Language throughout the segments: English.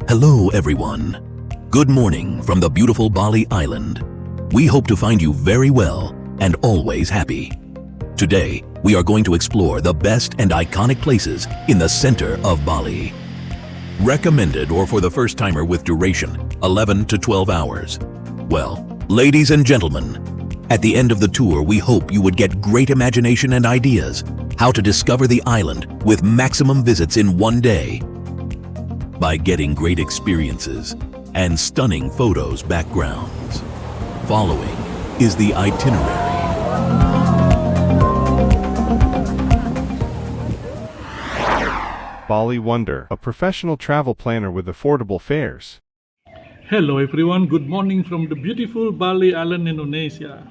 Hello everyone. Good morning from the beautiful Bali Island. We hope to find you very well and always happy. Today, we are going to explore the best and iconic places in the center of Bali. Recommended or for the first timer with duration 11 to 12 hours. Well, ladies and gentlemen, at the end of the tour we hope you would get great imagination and ideas how to discover the island with maximum visits in one day. By getting great experiences and stunning photos backgrounds. Following is the itinerary. Bali Wonder, a professional travel planner with affordable fares. Hello everyone, good morning from the beautiful Bali Island, Indonesia.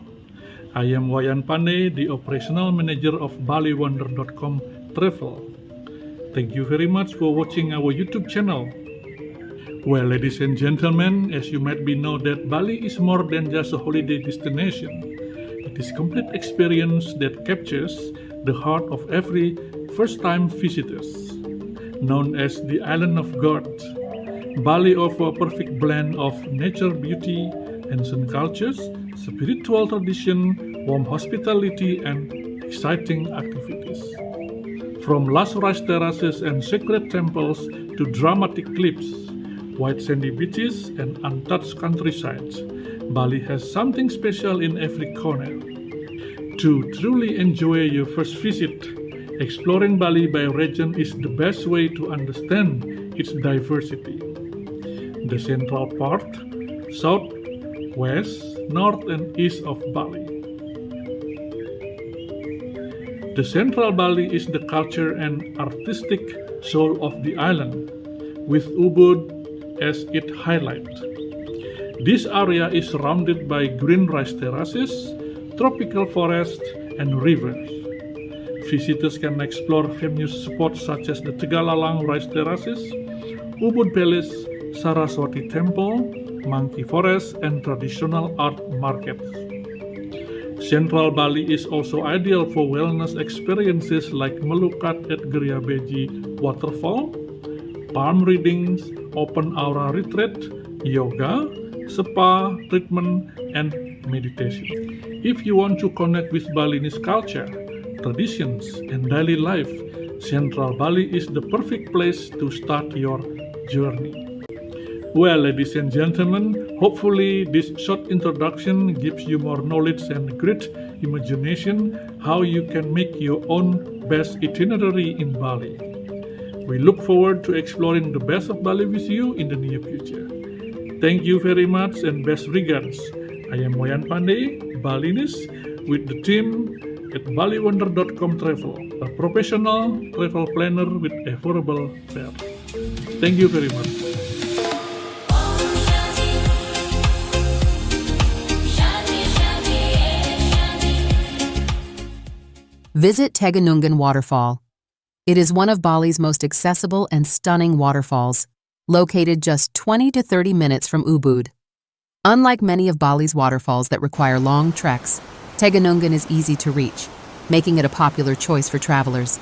I am Wayan Pandey, the operational manager of BaliWonder.com Travel. Thank you very much for watching our YouTube channel. Well, ladies and gentlemen, as you might be know that Bali is more than just a holiday destination. It is a complete experience that captures the heart of every first-time visitors. Known as the Island of God, Bali offers a perfect blend of nature beauty, ancient cultures, spiritual tradition, warm hospitality, and exciting activities. From lush rice terraces and sacred temples to dramatic cliffs, white sandy beaches, and untouched countrysides, Bali has something special in every corner. To truly enjoy your first visit, exploring Bali by region is the best way to understand its diversity. The central part, south, west, north, and east of Bali. The central Bali is the culture and artistic soul of the island, with Ubud as its highlight. This area is surrounded by green rice terraces, tropical forests, and rivers. Visitors can explore famous spots such as the Tegalalang rice terraces, Ubud Palace, Saraswati Temple, Monkey Forest, and traditional art markets. Central Bali is also ideal for wellness experiences like melukat at Geriabeji Waterfall, palm readings, open aura retreat, yoga, spa treatment, and meditation. If you want to connect with Balinese culture, traditions, and daily life, Central Bali is the perfect place to start your journey. Well, ladies and gentlemen, hopefully this short introduction gives you more knowledge and great imagination how you can make your own best itinerary in Bali. We look forward to exploring the best of Bali with you in the near future. Thank you very much and best regards. I am Wayan Pandey, Balinese, with the team at BaliWonder.com Travel, a professional travel planner with affordable fares. Thank you very much. Visit Teganungan Waterfall. It is one of Bali's most accessible and stunning waterfalls, located just 20 to 30 minutes from Ubud. Unlike many of Bali's waterfalls that require long treks, Teganungan is easy to reach, making it a popular choice for travelers.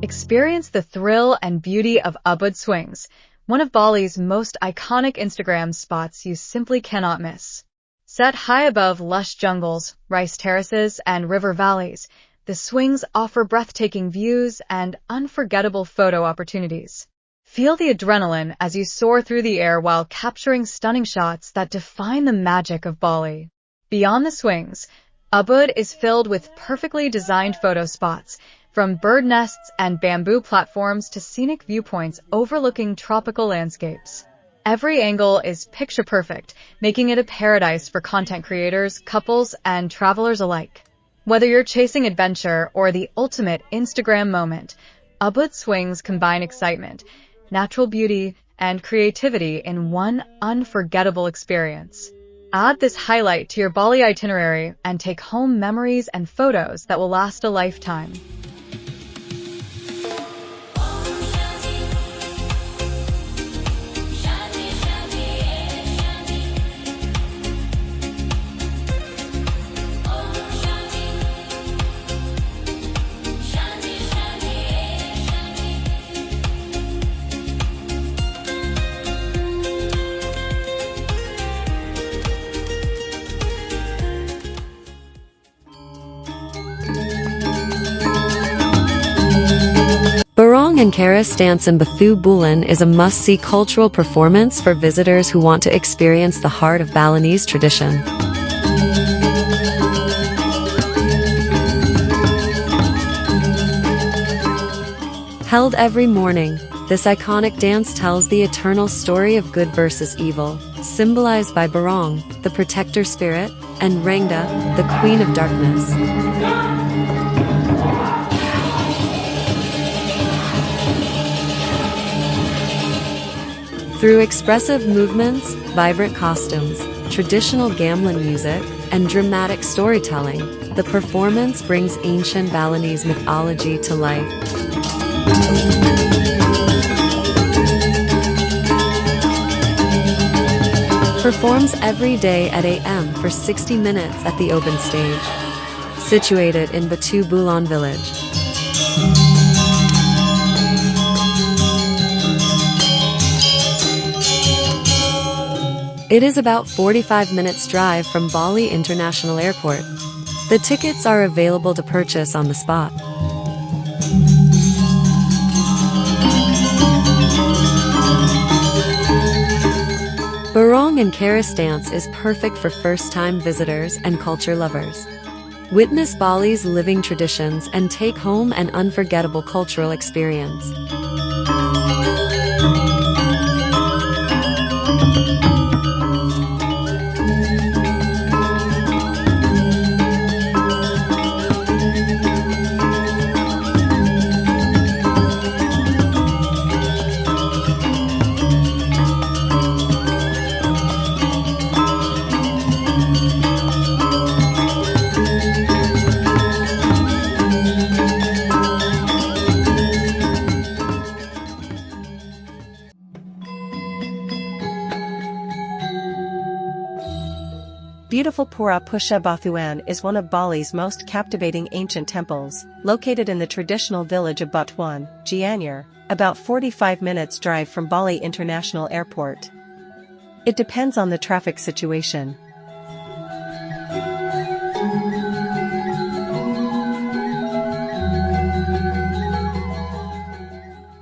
Experience the thrill and beauty of Ubud Swings, one of Bali's most iconic Instagram spots you simply cannot miss. Set high above lush jungles, rice terraces, and river valleys, the swings offer breathtaking views and unforgettable photo opportunities. Feel the adrenaline as you soar through the air while capturing stunning shots that define the magic of Bali. Beyond the swings, Ubud is filled with perfectly designed photo spots, from bird nests and bamboo platforms to scenic viewpoints overlooking tropical landscapes. Every angle is picture perfect, making it a paradise for content creators, couples, and travelers alike. Whether you're chasing adventure or the ultimate Instagram moment, Ubud swings combine excitement, natural beauty, and creativity in one unforgettable experience. Add this highlight to your Bali itinerary and take home memories and photos that will last a lifetime. Barong and Karis dance in Bathu Bulan is a must-see cultural performance for visitors who want to experience the heart of Balinese tradition. Held every morning, this iconic dance tells the eternal story of good versus evil, symbolized by Barong, the protector spirit, and Rangda, the queen of darkness. Through expressive movements, vibrant costumes, traditional gamelan music, and dramatic storytelling, the performance brings ancient Balinese mythology to life. Performs every day at 8 a.m. for 60 minutes at the open stage, situated in Bathu Bulan village. It is about 45 minutes drive from Bali International Airport. The tickets are available to purchase on the spot. Barong and Karis dance is perfect for first-time visitors and culture lovers. Witness Bali's living traditions and take home an unforgettable cultural experience. Beautiful Pura Pusha Bathuan is one of Bali's most captivating ancient temples, located in the traditional village of Batuan, Gianyar, about 45 minutes drive from Bali International Airport. It depends on the traffic situation.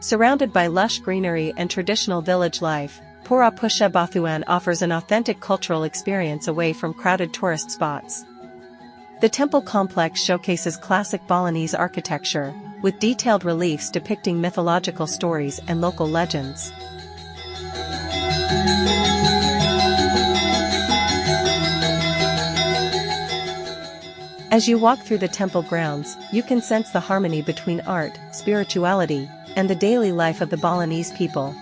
Surrounded by lush greenery and traditional village life, Pura Pusha Bathuan offers an authentic cultural experience away from crowded tourist spots. The temple complex showcases classic Balinese architecture, with detailed reliefs depicting mythological stories and local legends. As you walk through the temple grounds, you can sense the harmony between art, spirituality, and the daily life of the Balinese people.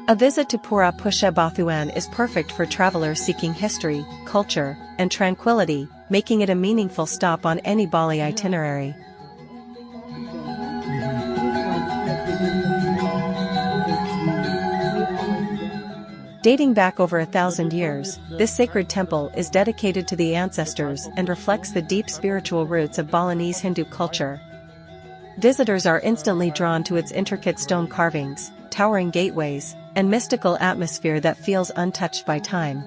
A visit to Pura Pusha Bathuan is perfect for travelers seeking history, culture, and tranquility, making it a meaningful stop on any Bali itinerary. Dating back over 1,000 years, this sacred temple is dedicated to the ancestors and reflects the deep spiritual roots of Balinese Hindu culture. Visitors are instantly drawn to its intricate stone carvings, towering gateways, and mystical atmosphere that feels untouched by time.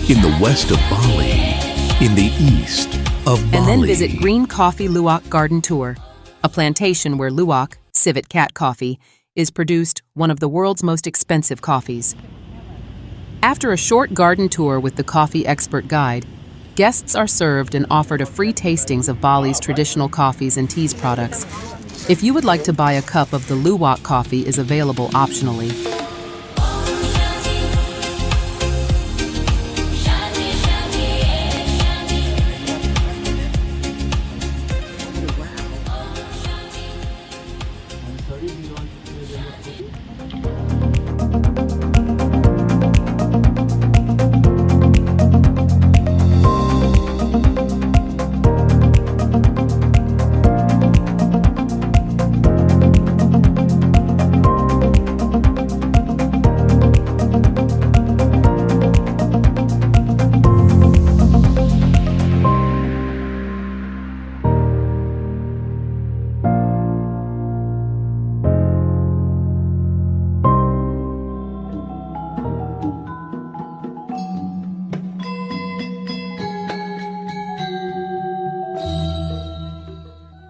in the west of Bali, in the east of Bali. And then visit Green Coffee Luwak Garden Tour, a plantation where Luwak, civet cat coffee, is produced, one of the world's most expensive coffees. After a short garden tour with the coffee expert guide, guests are served and offered a free tastings of Bali's traditional coffees and teas products. If you would like to buy a cup of the Luwak coffee is available optionally.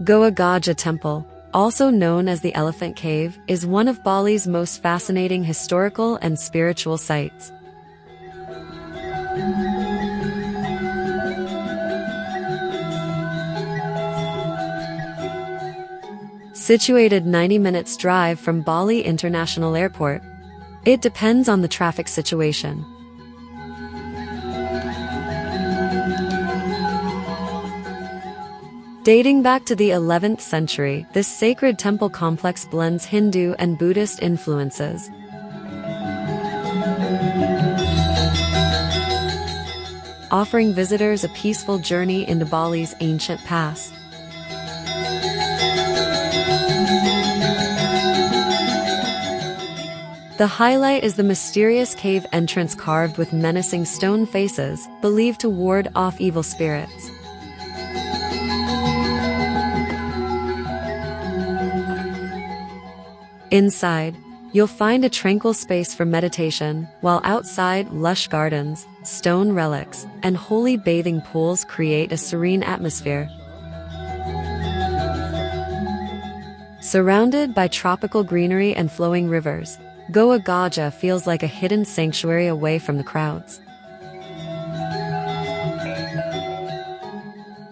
Goa Gajah Temple, also known as the Elephant Cave, is one of Bali's most fascinating historical and spiritual sites. Situated 90 minutes drive from Bali International Airport, it depends on the traffic situation. Dating back to the 11th century, this sacred temple complex blends Hindu and Buddhist influences. Offering visitors a peaceful journey into Bali's ancient past. The highlight is the mysterious cave entrance carved with menacing stone faces, believed to ward off evil spirits. Inside, you'll find a tranquil space for meditation, while outside, lush gardens, stone relics, and holy bathing pools create a serene atmosphere. Surrounded by tropical greenery and flowing rivers, Goa Gajah feels like a hidden sanctuary away from the crowds.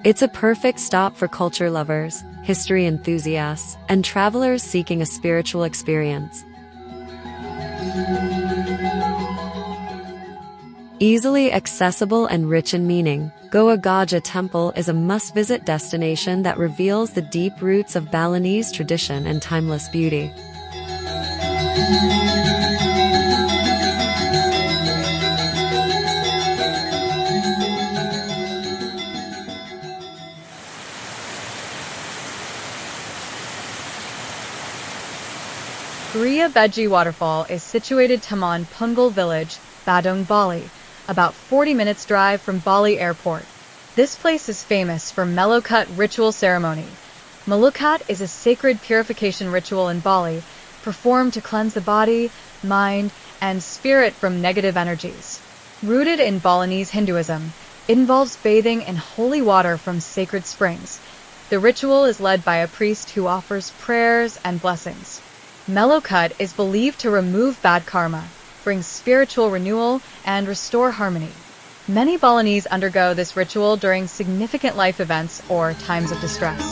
It's a perfect stop for culture lovers, history enthusiasts, and travelers seeking a spiritual experience. Easily accessible and rich in meaning, Goa Gajah Temple is a must-visit destination that reveals the deep roots of Balinese tradition and timeless beauty. Gria Beji Waterfall is situated Taman Punggol Village, Badung, Bali, about 40 minutes drive from Bali Airport. This place is famous for Melukat ritual ceremony. Melukat is a sacred purification ritual in Bali, performed to cleanse the body, mind, and spirit from negative energies. Rooted in Balinese Hinduism, it involves bathing in holy water from sacred springs. The ritual is led by a priest who offers prayers and blessings. Melukat is believed to remove bad karma, bring spiritual renewal, and restore harmony. Many Balinese undergo this ritual during significant life events or times of distress.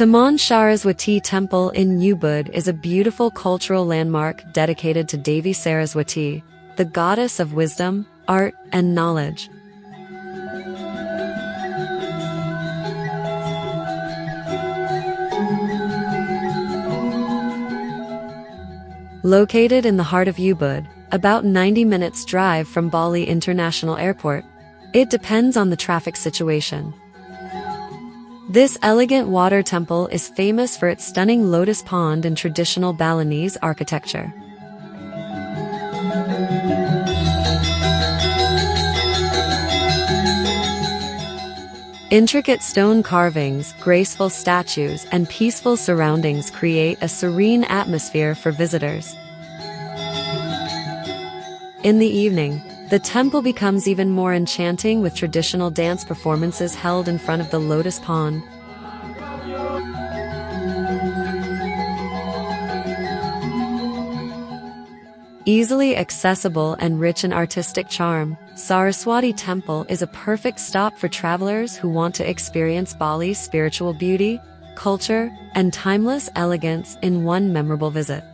Taman Saraswati Temple in Ubud is a beautiful cultural landmark dedicated to Devi Saraswati, the goddess of wisdom, art, and knowledge. Located in the heart of Ubud, about 90 minutes drive from Bali International Airport, it depends on the traffic situation. This elegant water temple is famous for its stunning lotus pond and traditional Balinese architecture. Intricate stone carvings, graceful statues, and peaceful surroundings create a serene atmosphere for visitors. In the evening, the temple becomes even more enchanting with traditional dance performances held in front of the lotus pond. Easily accessible and rich in artistic charm, Saraswati Temple is a perfect stop for travelers who want to experience Bali's spiritual beauty, culture, and timeless elegance in one memorable visit.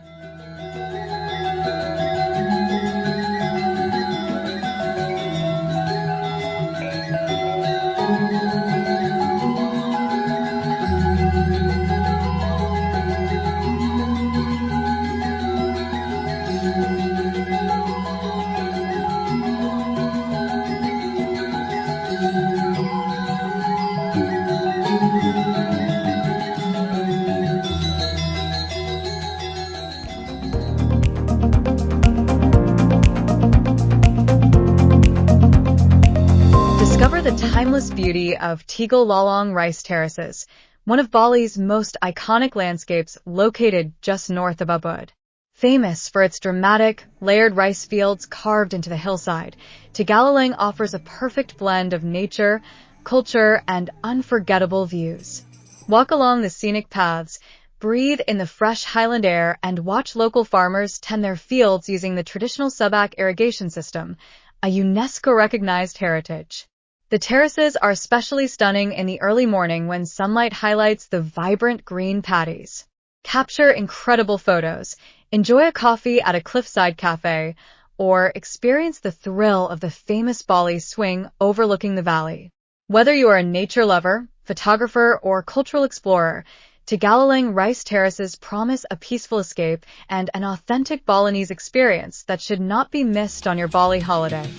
Discover the timeless beauty of Tiga Lalong rice terraces, one of Bali's most iconic landscapes located just north of Ubud. Famous for its dramatic, layered rice fields carved into the hillside, Tiga offers a perfect blend of nature, culture, and unforgettable views. Walk along the scenic paths, breathe in the fresh highland air, and watch local farmers tend their fields using the traditional Subak irrigation system, a UNESCO-recognized heritage. The terraces are especially stunning in the early morning when sunlight highlights the vibrant green paddies. Capture incredible photos, enjoy a coffee at a cliffside cafe, or experience the thrill of the famous Bali swing overlooking the valley. Whether you are a nature lover, photographer, or cultural explorer, Tiga rice terraces promise a peaceful escape and an authentic Balinese experience that should not be missed on your Bali holiday.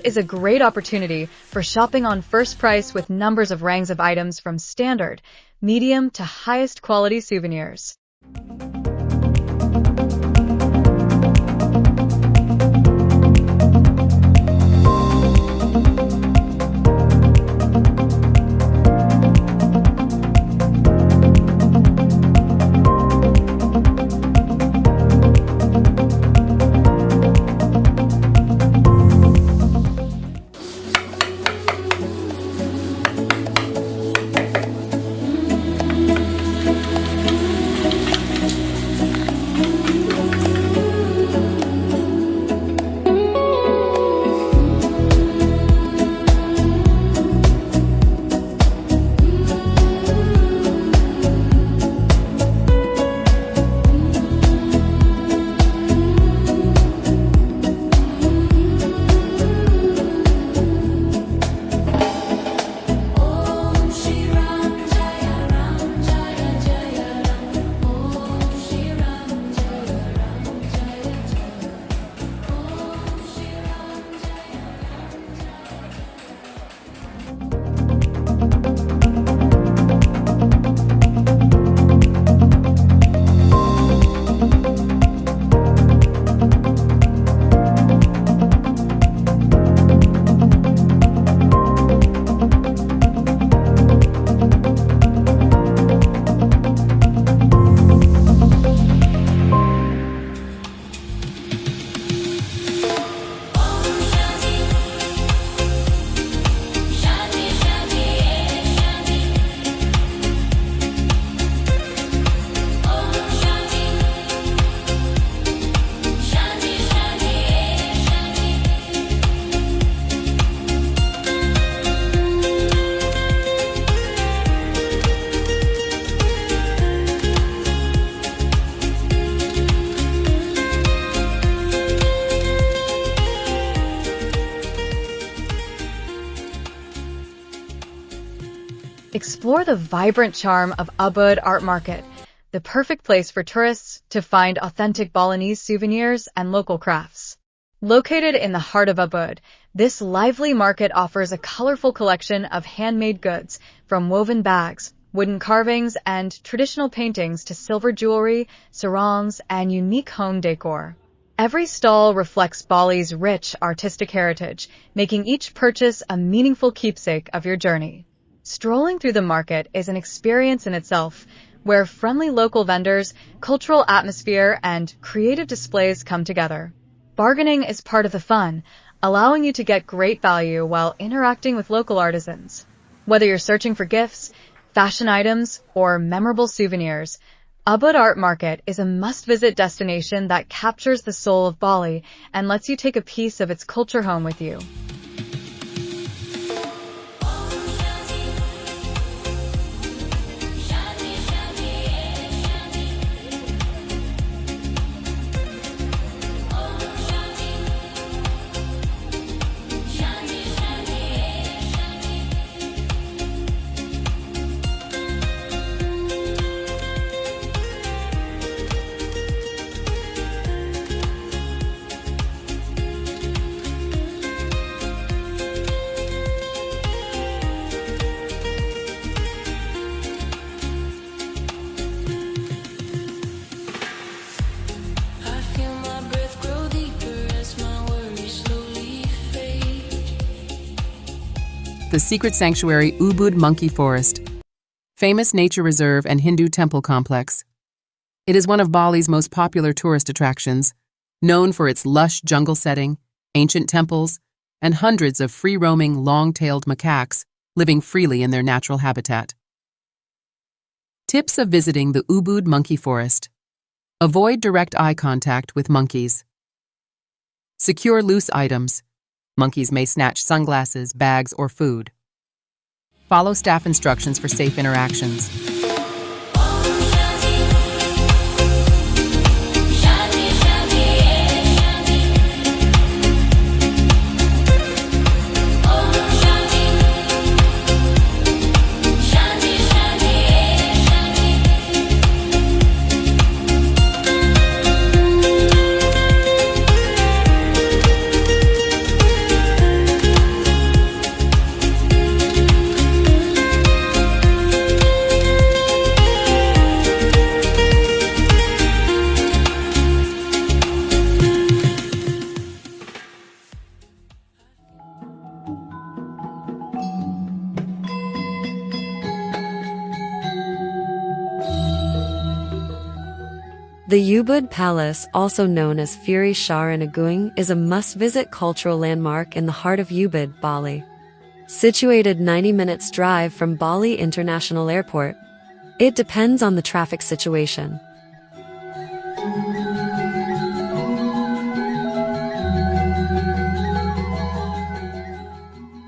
Is a great opportunity for shopping on first price with numbers of ranks of items from standard, medium to highest quality souvenirs. Explore the vibrant charm of Ubud Art Market, the perfect place for tourists to find authentic Balinese souvenirs and local crafts. Located in the heart of Ubud, this lively market offers a colorful collection of handmade goods, from woven bags, wooden carvings, and traditional paintings to silver jewelry, sarongs, and unique home decor. Every stall reflects Bali's rich artistic heritage, making each purchase a meaningful keepsake of your journey. Strolling through the market is an experience in itself, where friendly local vendors, cultural atmosphere, and creative displays come together. Bargaining is part of the fun, allowing you to get great value while interacting with local artisans. Whether you're searching for gifts, fashion items, or memorable souvenirs, Ubud Art Market is a must-visit destination that captures the soul of Bali and lets you take a piece of its culture home with you. The secret sanctuary Ubud Monkey Forest, famous nature reserve and Hindu temple complex. It is one of Bali's most popular tourist attractions, known for its lush jungle setting, ancient temples, and hundreds of free-roaming long-tailed macaques living freely in their natural habitat. Tips of visiting the Ubud Monkey Forest. Avoid direct eye contact with monkeys. Secure loose items. Monkeys may snatch sunglasses, bags, or food. Follow staff instructions for safe interactions. The Ubud Palace, also known as Furi Shah in Agung, is a must-visit cultural landmark in the heart of Ubud, Bali. Situated 90 minutes drive from Bali International Airport, it depends on the traffic situation.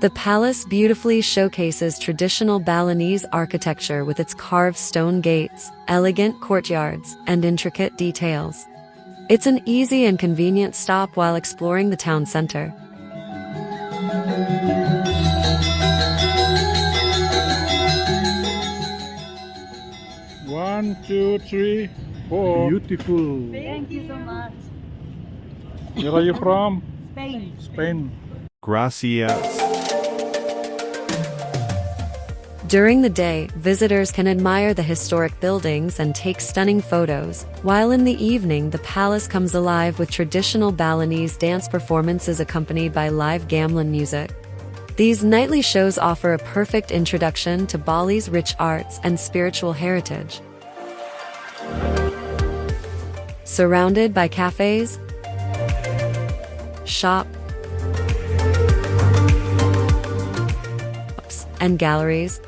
The palace beautifully showcases traditional Balinese architecture with its carved stone gates, elegant courtyards, and intricate details. It's an easy and convenient stop while exploring the town center. One, two, three, four. Beautiful. Thank you so much. Where are you from? Spain. Spain. Gracias. During the day, visitors can admire the historic buildings and take stunning photos, while in the evening the palace comes alive with traditional Balinese dance performances accompanied by live gamelan music. These nightly shows offer a perfect introduction to Bali's rich arts and spiritual heritage. Surrounded by cafes, shops, and galleries,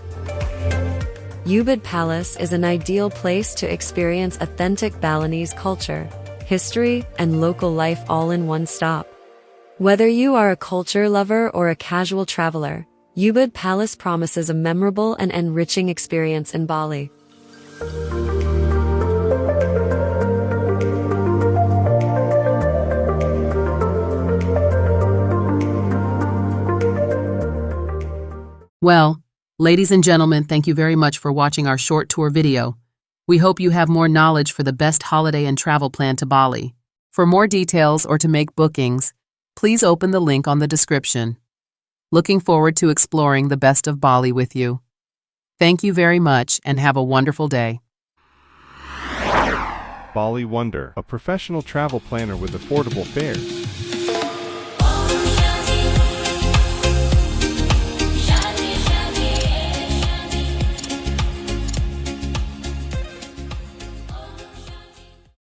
Ubud Palace is an ideal place to experience authentic Balinese culture, history, and local life all in one stop. Whether you are a culture lover or a casual traveler, Ubud Palace promises a memorable and enriching experience in Bali. Well, Ladies and gentlemen, thank you very much for watching our short tour video. We hope you have more knowledge for the best holiday and travel plan to Bali. For more details or to make bookings, please open the link on the description. Looking forward to exploring the best of Bali with you. Thank you very much and have a wonderful day. Bali Wonder, a professional travel planner with affordable fares.